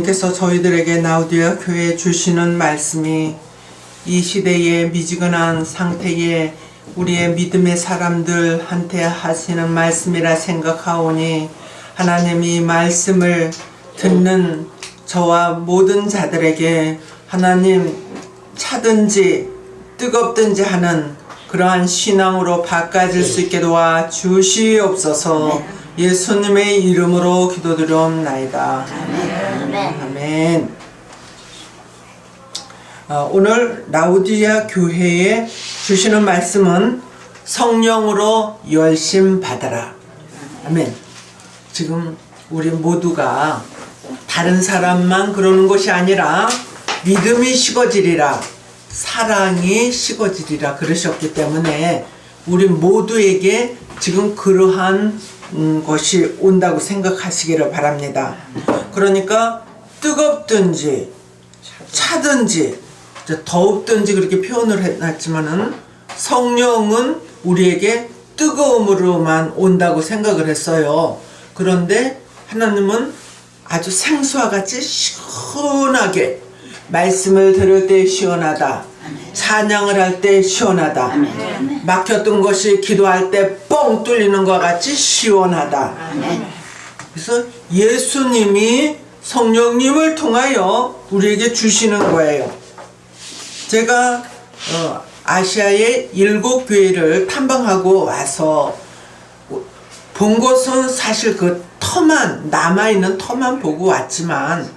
하나님께서 저희들에게 라우디아 교회에 주시는 말씀이 이 시대의 미지근한 상태에 우리의 믿음의 사람들한테 하시는 말씀이라 생각하오니 하나님이 말씀을 듣는 저와 모든 자들에게 하나님 차든지 뜨겁든지 하는 그러한 신앙으로 바꿔질 수 있게 도와 주시옵소서. 예수님의 이름으로 기도드리옵나이다. 아멘. 오늘 라우디아 교회에 주시는 말씀은 성령으로 열심 받아라. 아멘. 지금 우리 모두가 다른 사람만 그러는 것이 아니라 믿음이 식어지리라, 사랑이 식어지리라 그러셨기 때문에 우리 모두에게 지금 그러한 것이 온다고 생각하시기를 바랍니다. 그러니까 뜨겁든지 차든지 더웁든지 그렇게 표현을 해놨지만은 성령은 우리에게 뜨거움으로만 온다고 생각을 했어요. 그런데 하나님은 아주 생수와 같이 시원하게 말씀을 들을 때 시원하다, 찬양을 할 때 시원하다, 막혔던 것이 기도할 때 뻥 뚫리는 것 같이 시원하다. 그래서 예수님이 성령님을 통하여 우리에게 주시는 거예요. 제가 아시아의 7교회를 탐방하고 와서 본 것은 사실 그 터만, 남아있는 터만 보고 왔지만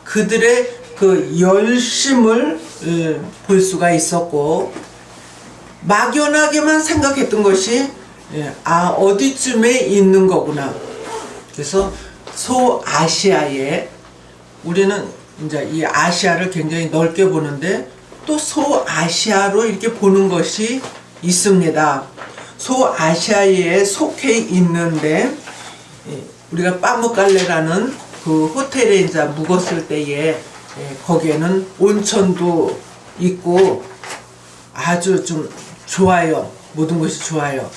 그들의 그 열심을 볼 수가 있었고, 막연하게만 생각했던 것이 어디쯤에 있는 거구나. 그래서 소아시아에, 우리는 이제 이 아시아를 굉장히 넓게 보는데 또 소아시아로 이렇게 보는 것이 있습니다. 소아시아에 속해 있는데 우리가 빠무갈레라는 그 호텔에 이제 묵었을 때에 거기에는 온천도 있고 아주 좀 좋아요. 모든 것이 좋아요.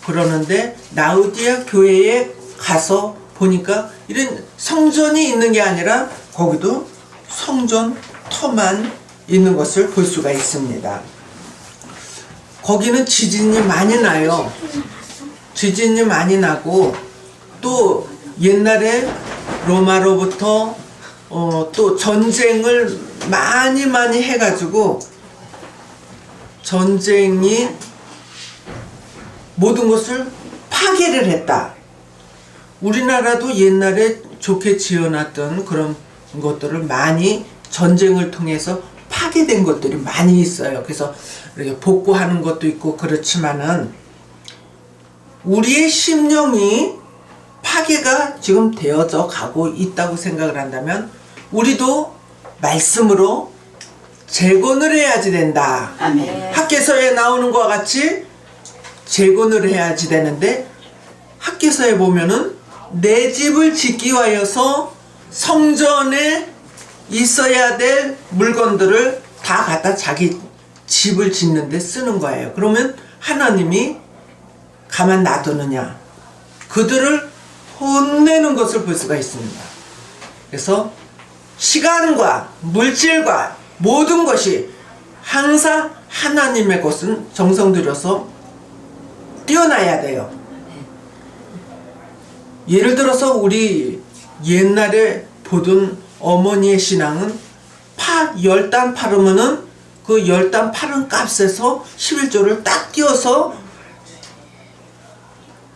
그러는데 라우디아 교회에 가서 보니까 이런 성전이 있는 게 아니라 거기도 성전 터만 있는 것을 볼 수가 있습니다. 거기는 지진이 많이 나요. 지진이 많이 나고 또 옛날에 로마로부터 또 전쟁을 많이 해가지고 전쟁이 모든 것을 파괴를 했다. 우리나라도 옛날에 좋게 지어놨던 그런 것들을 많이 전쟁을 통해서 파괴된 것들이 많이 있어요. 그래서 이렇게 복구하는 것도 있고 그렇지만은 우리의 심령이 파괴가 지금 되어져 가고 있다고 생각을 한다면 우리도 말씀으로 재건을 해야지 된다. 아멘. 학개서에 나오는 것과 같이 재건을 해야지 되는데, 학개서에 보면은 내 집을 짓기 위하여서 성전에 있어야 될 물건들을 다 갖다 자기 집을 짓는데 쓰는 거예요. 그러면 하나님이 가만 놔두느냐? 그들을 혼내는 것을 볼 수가 있습니다. 그래서 시간과 물질과 모든 것이 항상 하나님의 것은 정성 들여서 뛰어나야 돼요. 예를 들어서 우리 옛날에 보던 어머니의 신앙은 파 10단 팔으면은 그 10단 팔은 값에서 11조를 딱 띄어서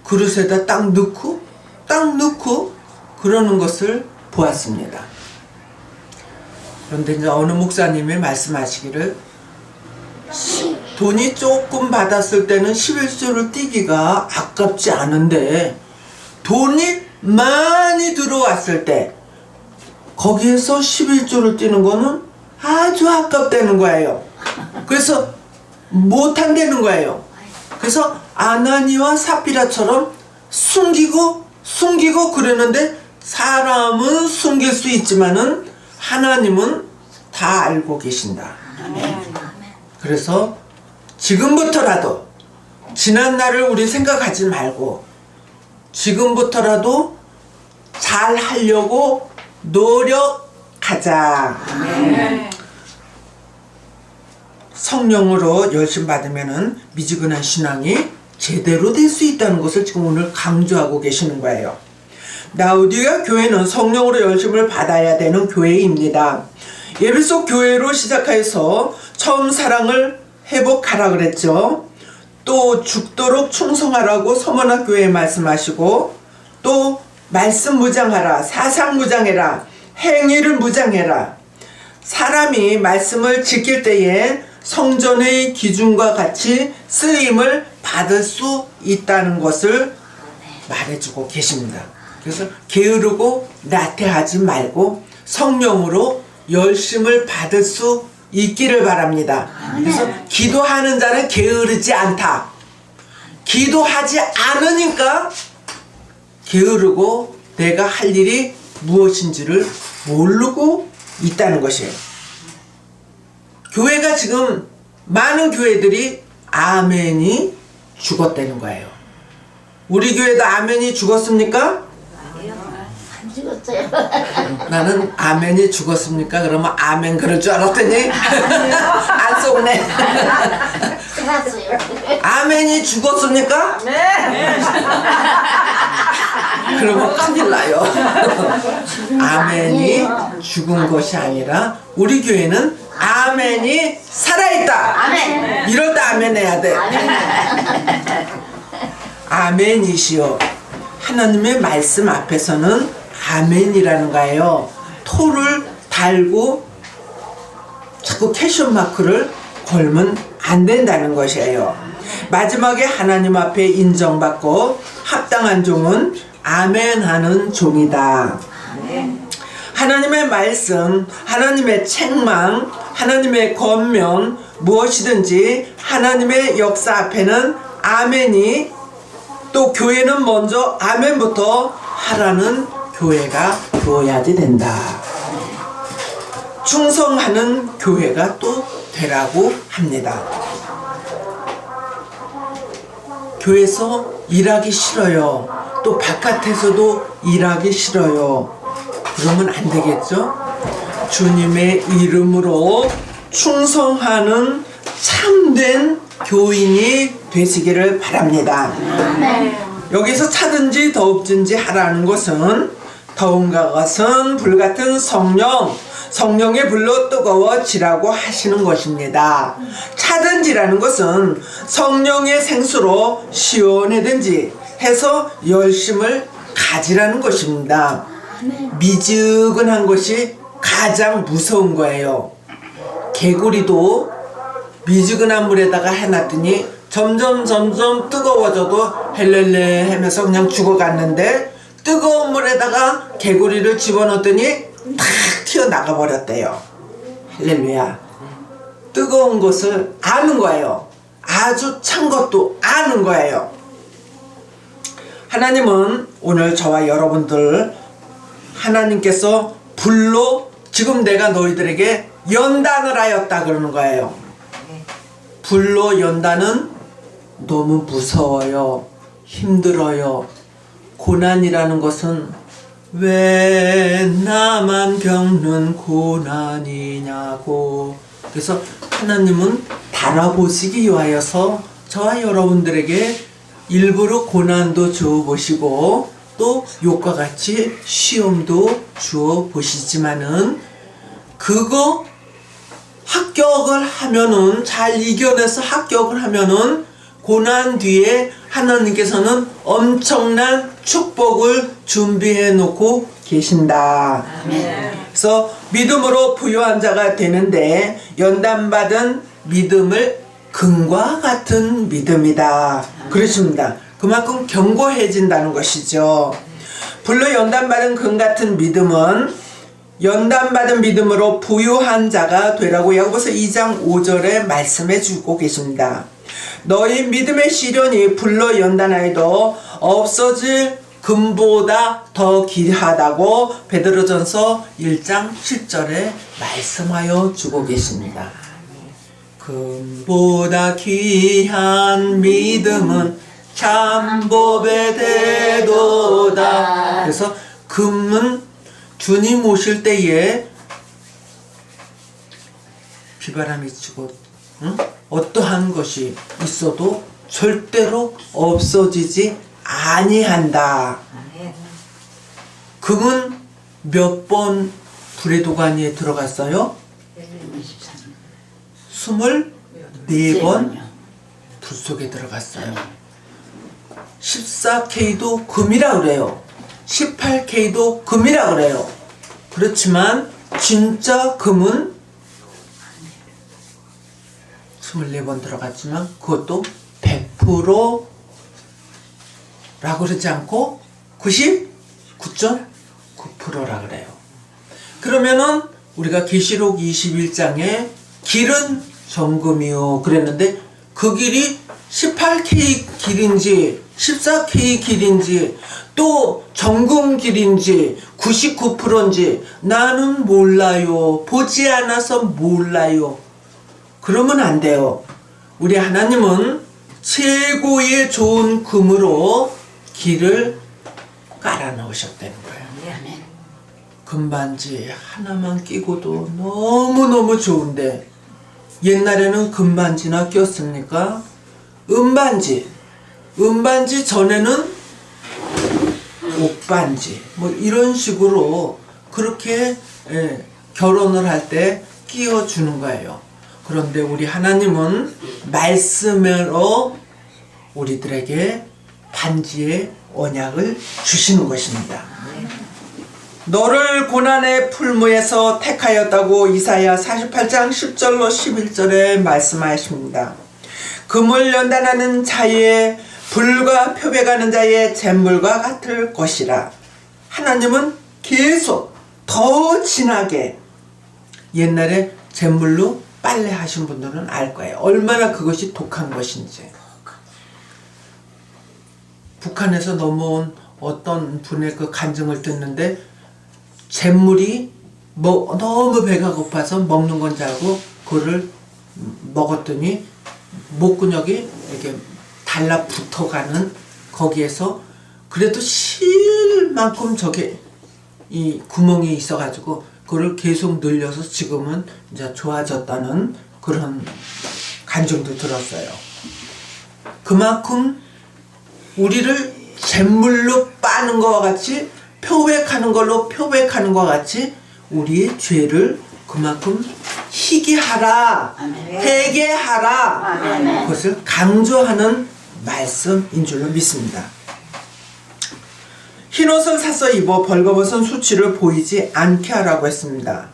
그릇에다 딱 넣고 그러는 것을 보았습니다. 그런데 이제 어느 목사님이 말씀하시기를 돈이 조금 받았을 때는 11조를 띄기가 아깝지 않은데 돈이 많이 들어왔을 때 거기에서 11조를 띄는 거는 아주 아깝다는 거예요. 그래서 못한다는 거예요. 그래서 아나니와 삽비라처럼 숨기고 그러는데, 사람은 숨길 수 있지만은 하나님은 다 알고 계신다. 그래서 지금부터라도 지난 날을 우리 생각하지 말고 지금부터라도 잘 하려고 노력하자. 성령으로 열심 받으면은 미지근한 신앙이 제대로 될 수 있다는 것을 지금 오늘 강조하고 계시는 거예요. 라우디게아 교회는 성령으로 열심을 받아야 되는 교회입니다. 에베소 교회로 시작해서 처음 사랑을 회복하라 그랬죠. 또 죽도록 충성하라고 서머나 교회에 말씀하시고, 또 말씀 무장하라, 사상 무장해라, 행위를 무장해라. 사람이 말씀을 지킬 때에 성전의 기준과 같이 쓰임을 받을 수 있다는 것을 말해주고 계십니다. 그래서 게으르고 나태하지 말고 성령으로 열심을 받을 수 있기를 바랍니다. 그래서 기도하는 자는 게으르지 않다. 기도하지 않으니까 게으르고 내가 할 일이 무엇인지를 모르고 있다는 것이에요. 교회가 지금 많은 교회들이 아멘이 죽었다는 거예요. 우리 교회도 아멘이 죽었습니까? 안 죽었어요. 나는 아멘이 죽었습니까? 그러면 아멘 그럴 줄 알았더니 안 속네. 살았어요. 아멘이 죽었습니까? 네. 그러면 큰일 나요. 아멘이 죽은 것이 아니라 우리 교회는 아멘이 살아있다. 아멘. 이럴 때 아멘 해야 돼. 아멘이시여. 하나님의 말씀 앞에서는 아멘이라는 거예요. 토를 달고 자꾸 캐션 마크를 걸면 안 된다는 것이에요. 마지막에 하나님 앞에 인정받고 합당한 종은 아멘하는 종이다. 하나님의 말씀, 하나님의 책망, 하나님의 권면, 무엇이든지 하나님의 역사 앞에는 아멘이, 또 교회는 먼저 아멘부터 하라는 교회가 되어야지 된다. 충성하는 교회가 또 되라고 합니다. 교회에서 일하기 싫어요. 또 바깥에서도 일하기 싫어요. 그러면 안 되겠죠? 주님의 이름으로 충성하는 참된 교인이 되시기를 바랍니다. 여기서 차든지 더욱든지 하라는 것은 더운가 것은 불같은 성령의 불로 뜨거워지라고 하시는 것입니다. 차든지라는 것은 성령의 생수로 시원하든지 해서 열심을 가지라는 것입니다. 미지근한 것이 가장 무서운 거예요. 개구리도 미지근한 물에다가 해놨더니 점점 뜨거워져도 헬렐레 하면서 그냥 죽어갔는데, 뜨거운 물에다가 개구리를 집어넣었더니 탁 튀어나가 버렸대요. 할렐루야. 뜨거운 것을 아는 거예요. 아주 찬 것도 아는 거예요. 하나님은 오늘 저와 여러분들, 하나님께서 불로 지금 내가 너희들에게 연단을 하였다 그러는 거예요. 불로 연단은 너무 무서워요. 힘들어요. 고난이라는 것은 왜 나만 겪는 고난이냐고. 그래서 하나님은 달아보시기 위하여서 저와 여러분들에게 일부러 고난도 주어 보시고 또 욕과 같이 시험도 주어 보시지만은, 그거 합격을 하면은, 잘 이겨내서 합격을 하면은 고난 뒤에 하나님께서는 엄청난 축복을 준비해 놓고 계신다. 그래서 믿음으로 부유한 자가 되는데 연단받은 믿음을 금과 같은 믿음이다. 그렇습니다. 그만큼 견고해진다는 것이죠. 불로 연단받은 금 같은 믿음은 연단받은 믿음으로 부유한 자가 되라고 야고보서 2장 5절에 말씀해 주고 계십니다. 너희 믿음의 시련이 불로 연단하여도 없어질 금보다 더 귀하다고 베드로전서 1장 10절에 말씀하여 주고 계십니다. 금보다 귀한 믿음은 참법에 대도다. 그래서 금은 주님 오실 때에 비바람이 치고 어떠한 것이 있어도 절대로 없어지지 아니한다. 금은 몇 번 불의 도가니에 들어갔어요? 24번 불 속에 들어갔어요. 14K도 금이라 그래요. 18K도 금이라 그래요. 그렇지만 진짜 금은 24번 들어갔지만 그것도 100%라고 그러지 않고 99.9%라 그래요. 그러면은 우리가 계시록 21장에 길은 정금이요 그랬는데 그 길이 18K 길인지 14K 길인지 또 정금 길인지 99%인지 나는 몰라요. 보지 않아서 몰라요. 그러면 안 돼요. 우리 하나님은 최고의 좋은 금으로 길을 깔아 넣으셨다는 거예요. 금반지 하나만 끼고도 너무너무 좋은데 옛날에는 금반지나 꼈습니까? 은반지 전에는 옥반지 뭐 이런 식으로 그렇게 결혼을 할 때 끼워주는 거예요. 그런데 우리 하나님은 말씀으로 우리들에게 반지의 언약을 주시는 것입니다. 너를 고난의 풀무에서 택하였다고 이사야 48장 10절로 11절에 말씀하십니다. 금을 연단하는 자의 불과 표백하는 자의 잿물과 같을 것이라. 하나님은 계속 더 진하게 옛날에 잿물로 빨래 하신 분들은 알 거예요. 얼마나 그것이 독한 것인지. 북한에서 넘어온 어떤 분의 그 간증을 듣는데 잿물이 너무 배가 고파서 먹는 건 줄 알고 그거를 먹었더니 목근육이 이렇게 달라붙어가는 거기에서 그래도 실 만큼 저게 이 구멍이 있어가지고 그걸 계속 늘려서 지금은 이제 좋아졌다는 그런 간증도 들었어요. 그만큼 우리를 잿물로 빠는 것과 같이 표백하는 걸로 표백하는 것과 같이 우리의 죄를 그만큼 희게 하라, 회개하라 그것을 강조하는 말씀인 줄로 믿습니다. 흰옷을 사서 입어 벌거벗은 수치를 보이지 않게 하라고 했습니다.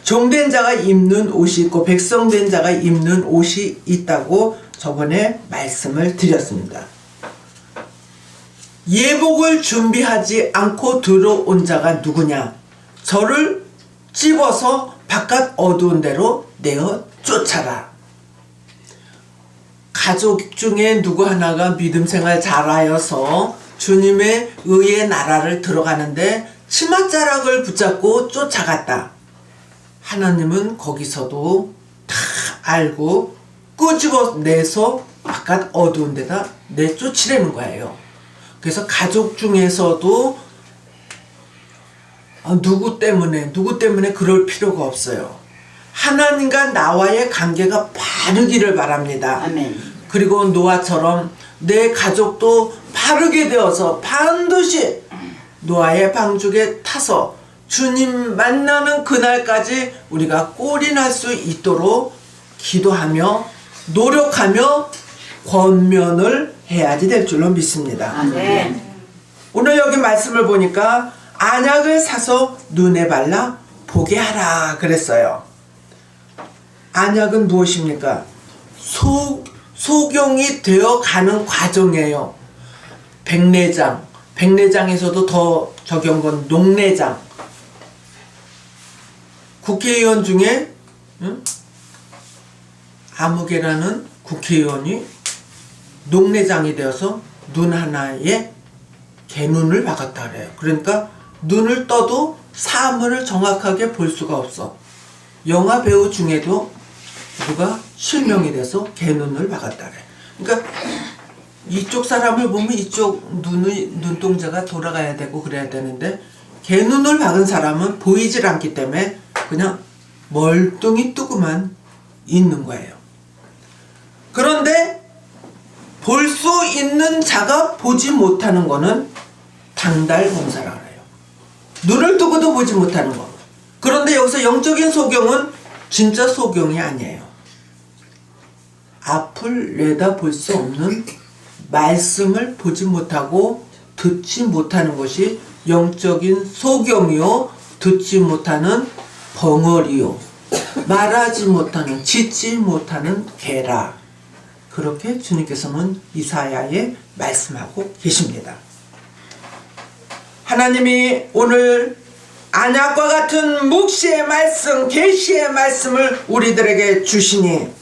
종된 자가 입는 옷이 있고 백성된 자가 입는 옷이 있다고 저번에 말씀을 드렸습니다. 예복을 준비하지 않고 들어온 자가 누구냐? 저를 찝어서 바깥 어두운 데로 내어 쫓아라. 가족 중에 누구 하나가 믿음 생활 잘하여서 주님의 의의 나라를 들어가는데 치맛자락을 붙잡고 쫓아갔다. 하나님은 거기서도 다 알고 끄집어내서 바깥 어두운 데다 내쫓으려는 거예요. 그래서 가족 중에서도 누구 때문에 그럴 필요가 없어요. 하나님과 나와의 관계가 바르기를 바랍니다. 아멘. 그리고 노아처럼 내 가족도 바르게 되어서 반드시 노아의 방죽에 타서 주님 만나는 그날까지 우리가 꼴이 날 수 있도록 기도하며 노력하며 권면을 해야지 될 줄로 믿습니다. 아멘. 오늘 여기 말씀을 보니까 안약을 사서 눈에 발라 보게 하라 그랬어요. 안약은 무엇입니까? 소경이 되어가는 과정이에요. 백내장에서도 더 적은 건 녹내장. 국회의원 중에 아무개라는 국회의원이 녹내장이 되어서 눈 하나에 개눈을 박았다 그래요. 그러니까 눈을 떠도 사물을 정확하게 볼 수가 없어. 영화 배우 중에도 누가 실명이 돼서 개눈을 박았다 그래. 그러니까 이쪽 사람을 보면 이쪽 눈동자가 돌아가야 되고 그래야 되는데 개눈을 박은 사람은 보이질 않기 때문에 그냥 멀뚱히 뜨고만 있는 거예요. 그런데 볼 수 있는 자가 보지 못하는 거는 당달공사라고 해요. 눈을 뜨고도 보지 못하는 거. 그런데 여기서 영적인 소경은 진짜 소경이 아니에요. 앞을 내다볼 수 없는 말씀을 보지 못하고 듣지 못하는 것이 영적인 소경이요, 듣지 못하는 벙어리요, 말하지 못하는, 짖지 못하는 개라. 그렇게 주님께서는 이사야에 말씀하고 계십니다. 하나님이 오늘 안약과 같은 묵시의 말씀, 계시의 말씀을 우리들에게 주시니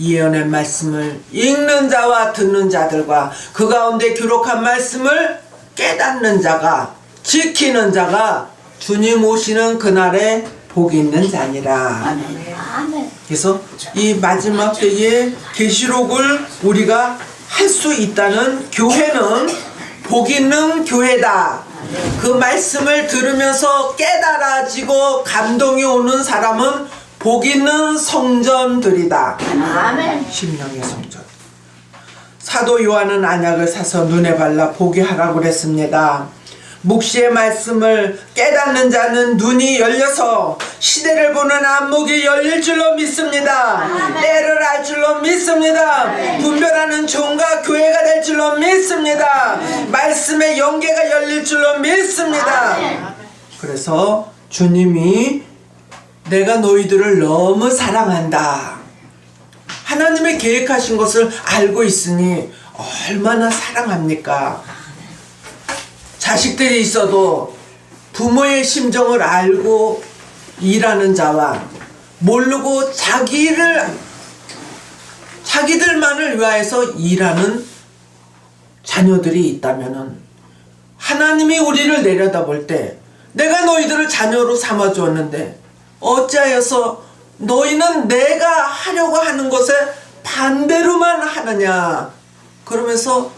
예언의 말씀을 읽는 자와 듣는 자들과 그 가운데 기록한 말씀을 깨닫는 자가, 지키는 자가 주님 오시는 그날에 복이 있는 자니라. 아멘. 그래서 이 마지막 때에 계시록을 우리가 할 수 있다는 교회는 복 있는 교회다. 그 말씀을 들으면서 깨달아지고 감동이 오는 사람은 복 있는 성전들이다. 아멘. 심령의 성전. 사도 요한은 안약을 사서 눈에 발라 보게 하라고 그랬습니다. 묵시의 말씀을 깨닫는 자는 눈이 열려서 시대를 보는 안목이 열릴 줄로 믿습니다. 때를 알 줄로 믿습니다. 분별하는 종과 교회가 될 줄로 믿습니다. 말씀의 영계가 열릴 줄로 믿습니다. 그래서 주님이 내가 너희들을 너무 사랑한다. 하나님의 계획하신 것을 알고 있으니 얼마나 사랑합니까? 자식들이 있어도 부모의 심정을 알고 일하는 자와 모르고 자기들만을 위하여서 일하는 자녀들이 있다면은 하나님이 우리를 내려다볼 때 내가 너희들을 자녀로 삼아 주었는데 어찌하여서 너희는 내가 하려고 하는 것에 반대로만 하느냐, 그러면서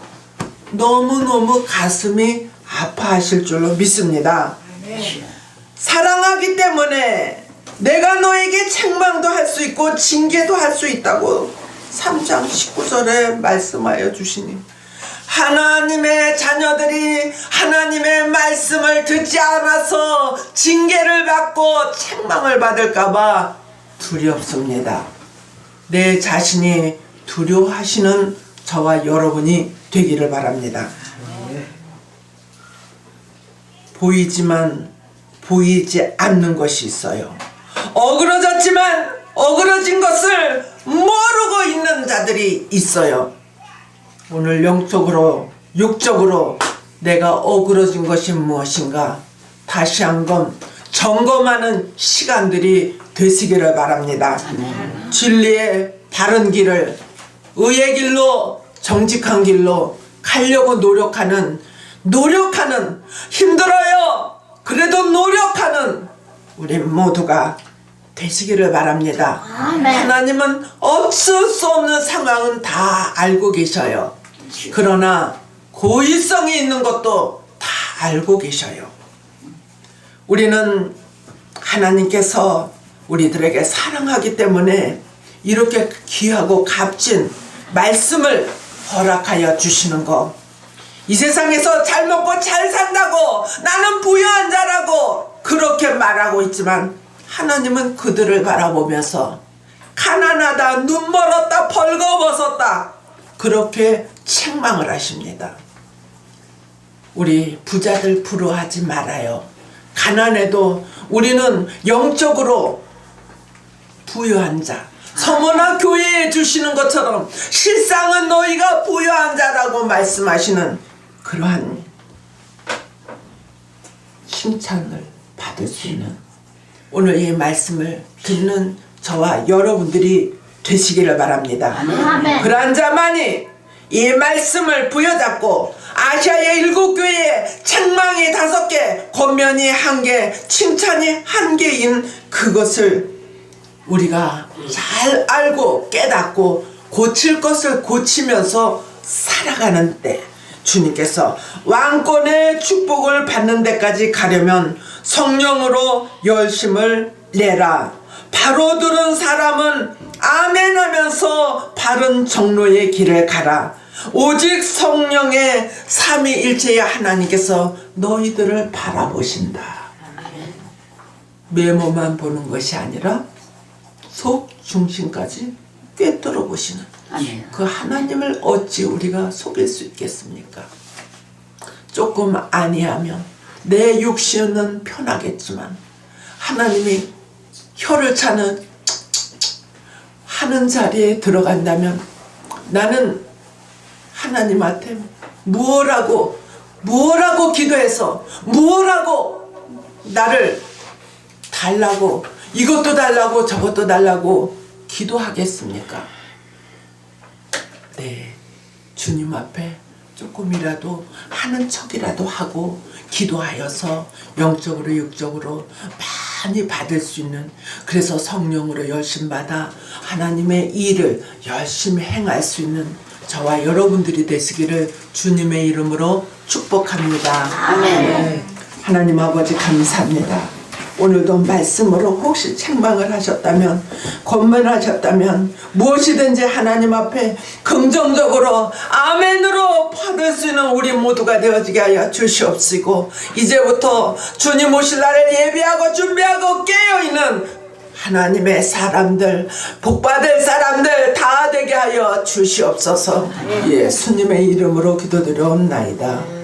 너무너무 가슴이 아파하실 줄로 믿습니다. 사랑하기 때문에 내가 너에게 책망도 할 수 있고 징계도 할 수 있다고 3장 19절에 말씀하여 주시니 하나님의 자녀들이 하나님의 말씀을 듣지 않아서 징계를 받고 책망을 받을까봐 두렵습니다. 내 자신이 두려워하시는 저와 여러분이 되기를 바랍니다. 보이지만 보이지 않는 것이 있어요. 어그러졌지만 어그러진 것을 모르고 있는 자들이 있어요. 오늘 영적으로 육적으로 내가 어그러진 것이 무엇인가 다시 한번 점검하는 시간들이 되시기를 바랍니다. 진리의 바른 길을, 의의 길로, 정직한 길로 가려고 노력하는 힘들어요. 그래도 노력하는 우리 모두가 되시기를 바랍니다. 아멘. 하나님은 어쩔 수 없는 상황은 다 알고 계셔요. 그러나 고의성이 있는 것도 다 알고 계셔요. 우리는 하나님께서 우리들에게 사랑하기 때문에 이렇게 귀하고 값진 말씀을 허락하여 주시는 것, 이 세상에서 잘 먹고 잘 산다고 나는 부유한 자라고 그렇게 말하고 있지만 하나님은 그들을 바라보면서 가난하다, 눈 멀었다, 벌거벗었다 그렇게 책망을 하십니다. 우리 부자들 부러워하지 말아요. 가난해도 우리는 영적으로 부유한 자, 서머나 교회에 주시는 것처럼 실상은 너희가 부유한 자라고 말씀하시는 그러한 칭찬을 받을 수 있는 오늘 이 말씀을 듣는 저와 여러분들이 되시기를 바랍니다. 아멘. 그러한 자만이 이 말씀을 부여잡고 아시아의 7교회에 책망이 5개, 권면이 1개, 칭찬이 1개인 그것을 우리가 잘 알고 깨닫고 고칠 것을 고치면서 살아가는 때 주님께서 왕권의 축복을 받는 데까지 가려면 성령으로 열심을 내라. 바로 들은 사람은 아멘 하면서 바른 정로의 길을 가라. 오직 성령의 삼위일체의 하나님께서 너희들을 바라보신다. 메모만 보는 것이 아니라 속 중심까지 꿰뚫어 보시는 아멘. 그 하나님을 어찌 우리가 속일 수 있겠습니까? 조금 아니하면 내 육신은 편하겠지만 하나님이 혀를 차는 하는 자리에 들어간다면 나는 하나님한테 무엇라고 기도해서 무엇라고 나를 달라고 이것도 달라고 저것도 달라고 기도하겠습니까? 네, 주님 앞에 조금이라도 하는 척이라도 하고 기도하여서 영적으로 육적으로 많이 받을 수 있는, 그래서 성령으로 열심 받아 하나님의 일을 열심히 행할 수 있는 저와 여러분들이 되시기를 주님의 이름으로 축복합니다. 아멘. 네, 하나님 아버지 감사합니다. 오늘도 말씀으로 혹시 책망을 하셨다면, 권면하셨다면 무엇이든지 하나님 앞에 긍정적으로 아멘으로 받을 수 있는 우리 모두가 되어지게 하여 주시옵시고, 이제부터 주님 오실 날을 예비하고 준비하고 깨어있는 하나님의 사람들, 복받을 사람들 다 되게 하여 주시옵소서. 예수님의 이름으로 기도드려옵나이다.